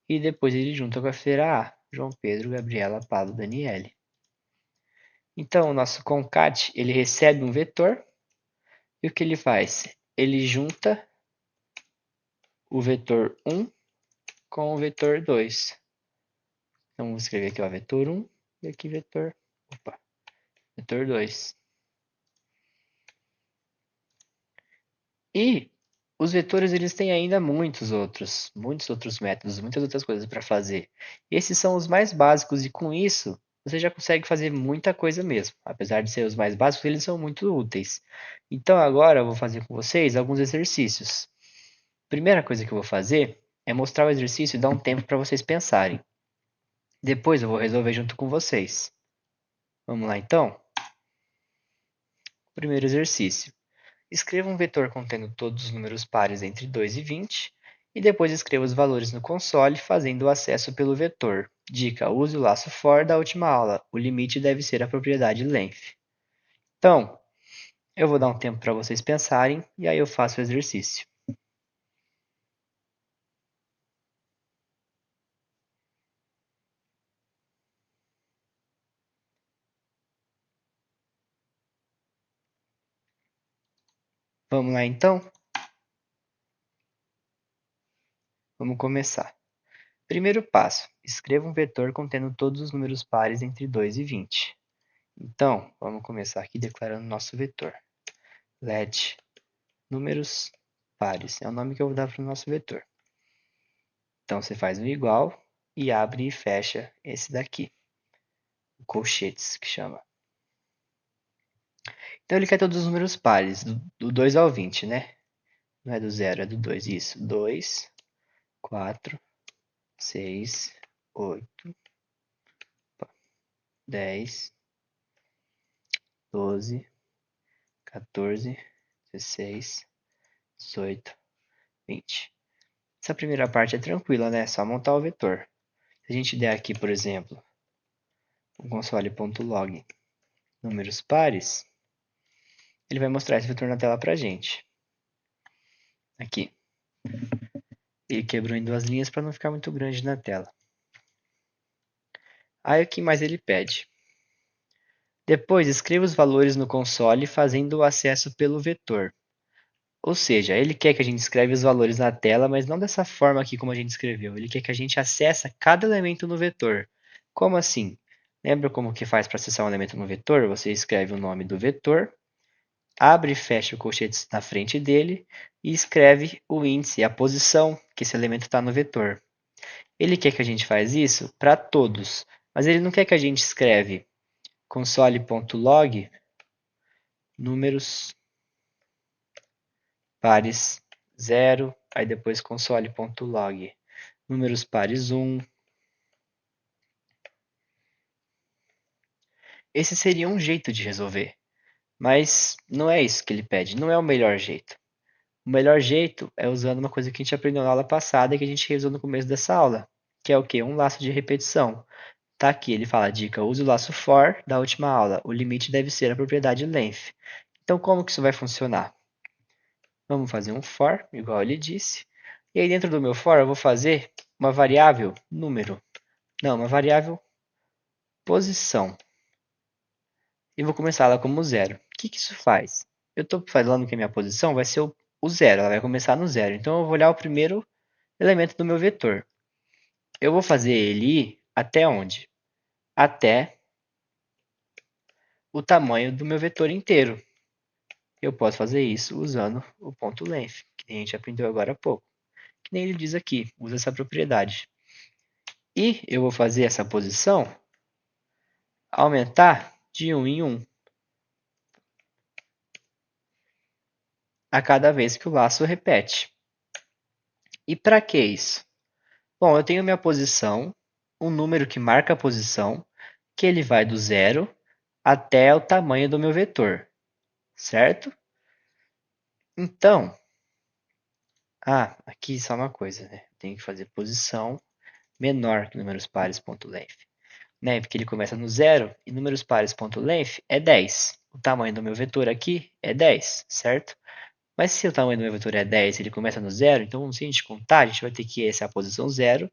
e depois ele junta com a fileira A, João Pedro, Gabriela, Pablo, Daniele. Então o nosso concat, ele recebe um vetor, e o que ele faz? Ele junta o vetor 1 com o vetor 2. Então vamos escrever aqui o vetor 1 e aqui vetor 2. E os vetores eles têm ainda muitos outros métodos, muitas outras coisas para fazer. Esses são os mais básicos e com isso você já consegue fazer muita coisa mesmo. Apesar de ser os mais básicos, eles são muito úteis. Então agora eu vou fazer com vocês alguns exercícios. Primeira coisa que eu vou fazer é mostrar o exercício e dar um tempo para vocês pensarem. Depois eu vou resolver junto com vocês. Vamos lá então? Primeiro exercício. Escreva um vetor contendo todos os números pares entre 2 e 20 e depois escreva os valores no console fazendo o acesso pelo vetor. Dica: use o laço for da última aula. O limite deve ser a propriedade length. Então, eu vou dar um tempo para vocês pensarem e aí eu faço o exercício. Vamos lá então? Vamos começar. Primeiro passo: escreva um vetor contendo todos os números pares entre 2 e 20. Então, vamos começar aqui declarando nosso vetor. Let números pares é o nome que eu vou dar para o nosso vetor. Então você faz um igual e abre e fecha esse daqui, o colchetes que chama. Então ele quer todos os números pares, do 2 ao 20, né? Não é do 0, é do 2, isso. 2, 4, 6, 8, 10, 12, 14, 16, 18, 20. Essa primeira parte é tranquila, né? É só montar o vetor. Se a gente der aqui, por exemplo, o console.log números pares, ele vai mostrar esse vetor na tela pra gente. Aqui. Ele quebrou em duas linhas para não ficar muito grande na tela. Aí o que mais ele pede? Depois escreva os valores no console fazendo o acesso pelo vetor. Ou seja, ele quer que a gente escreva os valores na tela, mas não dessa forma aqui como a gente escreveu. Ele quer que a gente acesse cada elemento no vetor. Como assim? Lembra como que faz para acessar um elemento no vetor? Você escreve o nome do vetor, abre e fecha o colchete na frente dele e escreve o índice, a posição que esse elemento está no vetor. Ele quer que a gente faz isso para todos, mas ele não quer que a gente escreve console.log números pares 0, aí depois console.log números pares 1. Esse seria um jeito de resolver, mas não é isso que ele pede, não é o melhor jeito. O melhor jeito é usando uma coisa que a gente aprendeu na aula passada e que a gente revisou no começo dessa aula, que é o quê? Um laço de repetição. Tá aqui, ele fala, dica, use o laço for da última aula. O limite deve ser a propriedade length. Então, como que isso vai funcionar? Vamos fazer um for, igual ele disse. E aí, dentro do meu for, eu vou fazer uma variável número. Não, uma variável posição. E vou começar ela como zero. O que isso faz? Eu estou falando que a minha posição vai ser o zero, ela vai começar no zero. Então, eu vou olhar o primeiro elemento do meu vetor. Eu vou fazer ele ir até onde? Até o tamanho do meu vetor inteiro. Eu posso fazer isso usando o ponto length, que a gente aprendeu agora há pouco. Que nem ele diz aqui, usa essa propriedade. E eu vou fazer essa posição aumentar de 1 em 1 a cada vez que o laço repete. E para que isso? Bom, eu tenho minha posição, um número que marca a posição, que ele vai do zero até o tamanho do meu vetor, certo? Então, aqui só uma coisa, né? Tenho que fazer posição menor que números pares ponto length, né? Porque ele começa no zero e números pares ponto length é 10. O tamanho do meu vetor aqui é 10, certo? Mas se o tamanho do meu vetor é 10 e ele começa no zero, então se a gente contar, a gente vai ter que essa é a posição zero,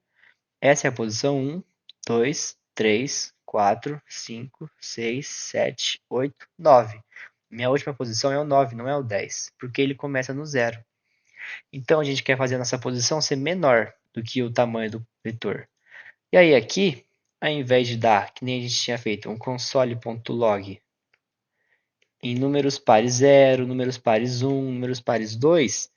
essa é a posição 1, 2, 3, 4, 5, 6, 7, 8, 9. Minha última posição é o 9, não é o 10, porque ele começa no zero. Então a gente quer fazer a nossa posição ser menor do que o tamanho do vetor. E aí aqui, ao invés de dar, que nem a gente tinha feito, um console.log em números pares 0, números pares 1, números pares 2,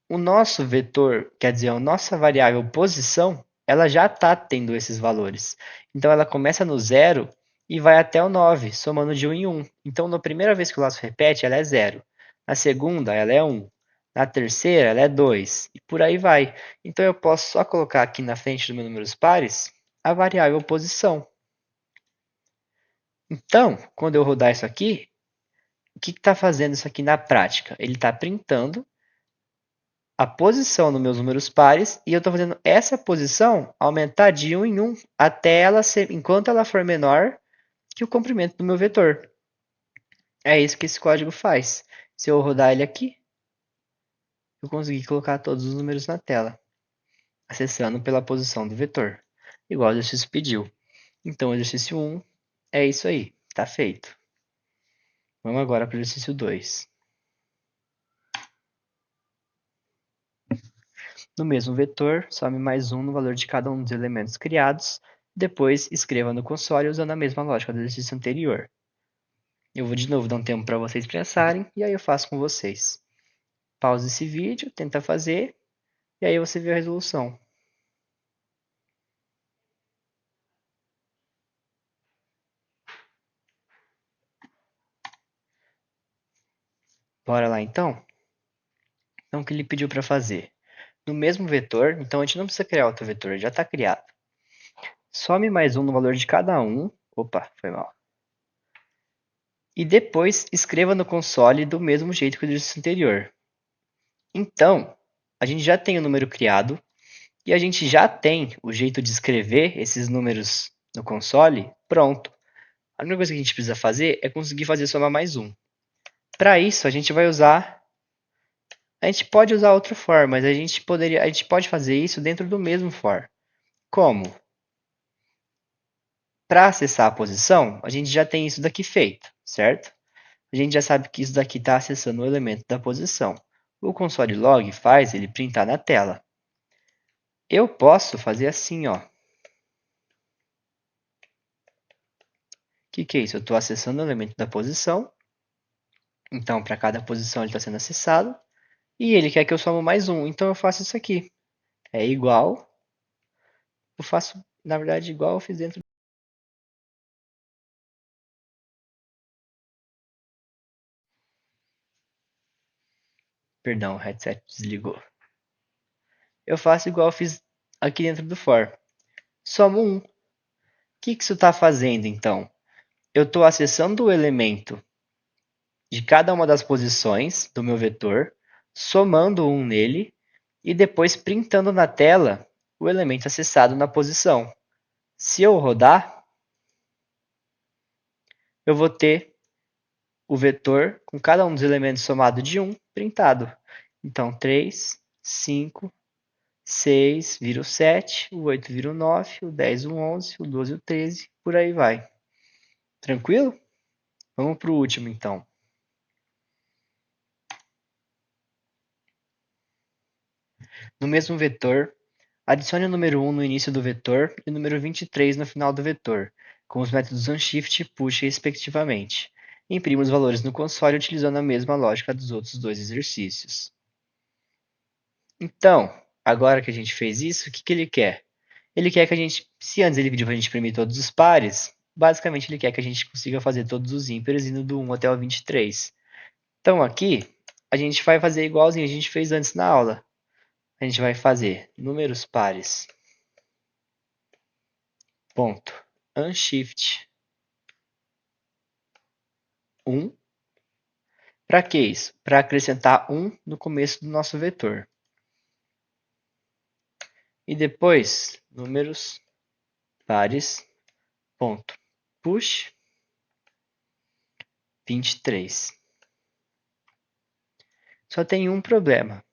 o nosso vetor, quer dizer, a nossa variável posição, ela já está tendo esses valores. Então ela começa no zero e vai até o 9, somando de 1 em 1. Então na primeira vez que o laço repete, ela é zero. Na segunda, ela é 1. Na terceira, ela é 2. E por aí vai. Então eu posso só colocar aqui na frente dos meus números pares a variável posição. Então, quando eu rodar isso aqui, o que está fazendo isso aqui na prática? Ele está printando a posição dos meus números pares e eu estou fazendo essa posição aumentar de 1 em 1 até ela ser, enquanto ela for menor que o comprimento do meu vetor. É isso que esse código faz. Se eu rodar ele aqui, eu consegui colocar todos os números na tela, acessando pela posição do vetor, igual o exercício pediu. Então, o exercício 1 é isso aí, está feito. Vamos agora para o exercício 2. No mesmo vetor, some mais 1 no valor de cada um dos elementos criados, depois escreva no console usando a mesma lógica do exercício anterior. Eu vou de novo dar um tempo para vocês pensarem e aí eu faço com vocês. Pausa esse vídeo, tenta fazer e aí você vê a resolução. Bora lá então? Então o que ele pediu para fazer? No mesmo vetor, então a gente não precisa criar outro vetor, já está criado. Some mais 1 no valor de cada um. Opa, foi mal. E depois escreva no console do mesmo jeito que o exercício anterior. Então, a gente já tem o número criado e a gente já tem o jeito de escrever esses números no console pronto. A única coisa que a gente precisa fazer é conseguir fazer somar mais um. Para isso, a gente vai usar. A gente pode usar outro for, mas a gente pode fazer isso dentro do mesmo for. Como? Para acessar a posição, a gente já tem isso daqui feito, certo? A gente já sabe que isso daqui está acessando o elemento da posição. O console log faz ele printar na tela. Eu posso fazer assim, ó. O que é isso? Eu estou acessando o elemento da posição. Então, para cada posição ele está sendo acessado. E ele quer que eu somo mais um. Então, eu faço isso aqui. É igual. Eu faço, na verdade, igual eu fiz dentro. Perdão, o headset desligou. Eu faço igual eu fiz aqui dentro do for. Somo 1. O que isso está fazendo, então? Eu estou acessando o elemento de cada uma das posições do meu vetor, somando um nele e depois printando na tela o elemento acessado na posição. Se eu rodar, eu vou ter o vetor com cada um dos elementos somado de 1 printado. Então, 3, 5, 6 vira o 7, o 8 vira o 9, o 10 o 11, o 12 o 13, por aí vai. Tranquilo? Vamos para o último, então. No mesmo vetor, adicione o número 1 no início do vetor e o número 23 no final do vetor, com os métodos unshift e push respectivamente. Imprima os valores no console utilizando a mesma lógica dos outros dois exercícios. Então, agora que a gente fez isso, o que ele quer? Ele quer que a gente, se antes ele pediu para a gente imprimir todos os pares, basicamente ele quer que a gente consiga fazer todos os ímpares indo do 1 até o 23. Então aqui, a gente vai fazer igualzinho a gente fez antes na aula. A gente vai fazer números pares, ponto, unshift 1. Para que isso? Para acrescentar 1 no começo do nosso vetor. E depois, números pares, ponto, push 23. Só tem um problema.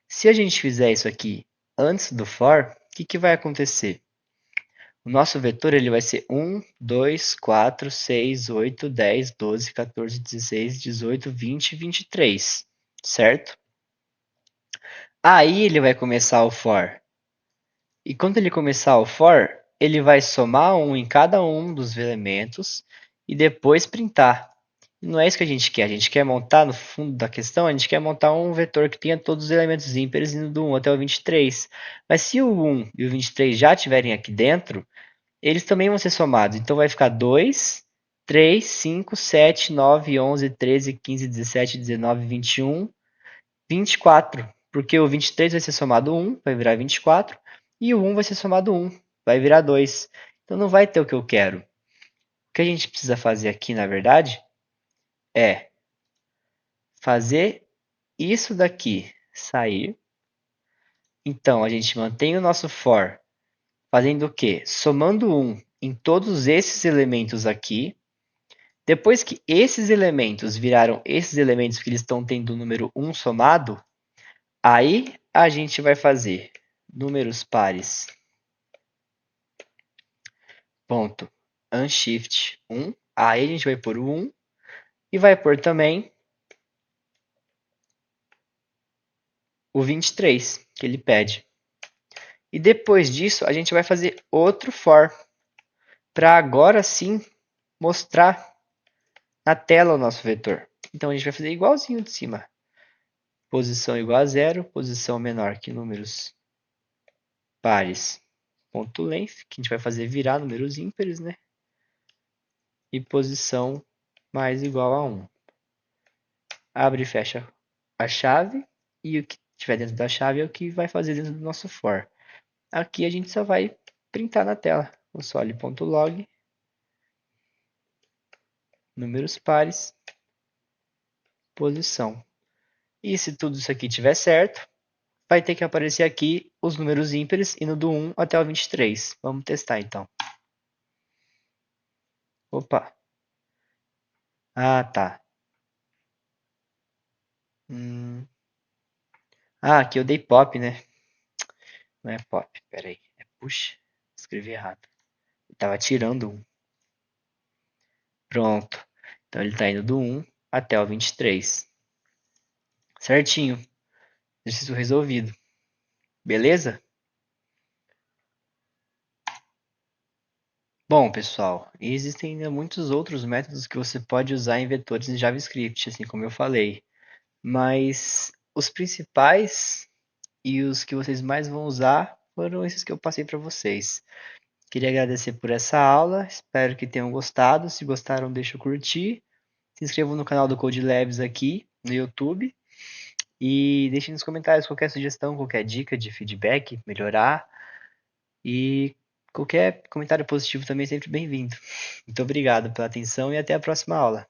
Se a gente fizer isso aqui antes do for, o que vai acontecer? O nosso vetor ele vai ser 1, 2, 4, 6, 8, 10, 12, 14, 16, 18, 20 e 23, certo? Aí ele vai começar o for. E quando ele começar o for, ele vai somar 1 em cada um dos elementos e depois printar. Não é isso que a gente quer. A gente quer montar, no fundo da questão, a gente quer montar um vetor que tenha todos os elementos ímpares indo do 1 até o 23. Mas se o 1 e o 23 já estiverem aqui dentro, eles também vão ser somados. Então vai ficar 2, 3, 5, 7, 9, 11, 13, 15, 17, 19, 21, 24. Porque o 23 vai ser somado 1, vai virar 24. E o 1 vai ser somado 1, vai virar 2. Então não vai ter o que eu quero. O que a gente precisa fazer aqui, na verdade, é fazer isso daqui sair. Então a gente mantém o nosso for fazendo o quê? Somando 1 em todos esses elementos aqui. Depois que esses elementos viraram esses elementos que eles estão tendo o número 1 somado, aí a gente vai fazer números pares, ponto, unshift 1. Aí a gente vai pôr o 1 e vai pôr também o 23 que ele pede. E depois disso, a gente vai fazer outro for, para agora sim mostrar na tela o nosso vetor. Então a gente vai fazer igualzinho de cima. Posição igual a zero, posição menor que números pares, ponto length, que a gente vai fazer virar números ímpares, né? E posição mais igual a 1. Abre e fecha a chave, e o que estiver dentro da chave é o que vai fazer dentro do nosso for. Aqui a gente só vai printar na tela. Console.log, números pares, posição. E se tudo isso aqui estiver certo, vai ter que aparecer aqui os números ímpares indo do 1 até o 23. Vamos testar então. Opa. Ah, tá. Ah, aqui eu dei pop, né? Não é pop, peraí. É push. Escrevi errado. Eu tava tirando um. Pronto. Então ele tá indo do 1 até o 23. Certinho. Exercício resolvido. Beleza? Bom, pessoal, existem ainda muitos outros métodos que você pode usar em vetores em JavaScript, assim como eu falei. Mas os principais e os que vocês mais vão usar foram esses que eu passei para vocês. Queria agradecer por essa aula, espero que tenham gostado. Se gostaram, deixa o curtir. Se inscrevam no canal do Code Labs aqui no YouTube. E deixem nos comentários qualquer sugestão, qualquer dica de feedback, melhorar. E qualquer comentário positivo também é sempre bem-vindo. Muito obrigado pela atenção e até a próxima aula.